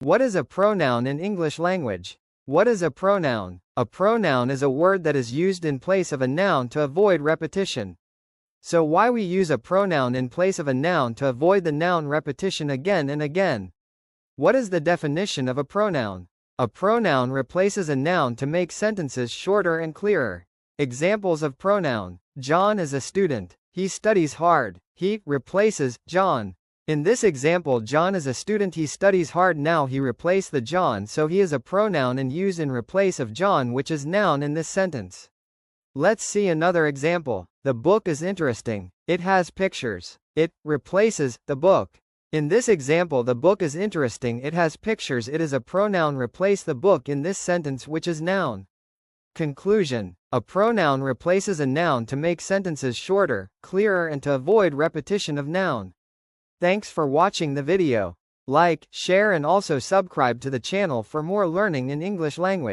What is a pronoun in English language? What is a pronoun? A pronoun is a word that is used in place of a noun to avoid repetition. So why we use a pronoun in place of a noun to avoid the noun repetition again and again? What is the definition of a pronoun? A pronoun replaces a noun to make sentences shorter and clearer. Examples of pronoun. John is a student. He studies hard. He replaces John. In this example, John is a student, he studies hard. Now he replaced the John, so he is a pronoun and used in replace of John, which is noun in this sentence. Let's see another example. The book is interesting. It has pictures. It replaces the book. In this example, the book is interesting, it has pictures. It is a pronoun. Replace the book in this sentence, which is noun. Conclusion. A pronoun replaces a noun to make sentences shorter, clearer, and to avoid repetition of noun. Thanks for watching the video. Like, share and also subscribe to the channel for more learning in English language.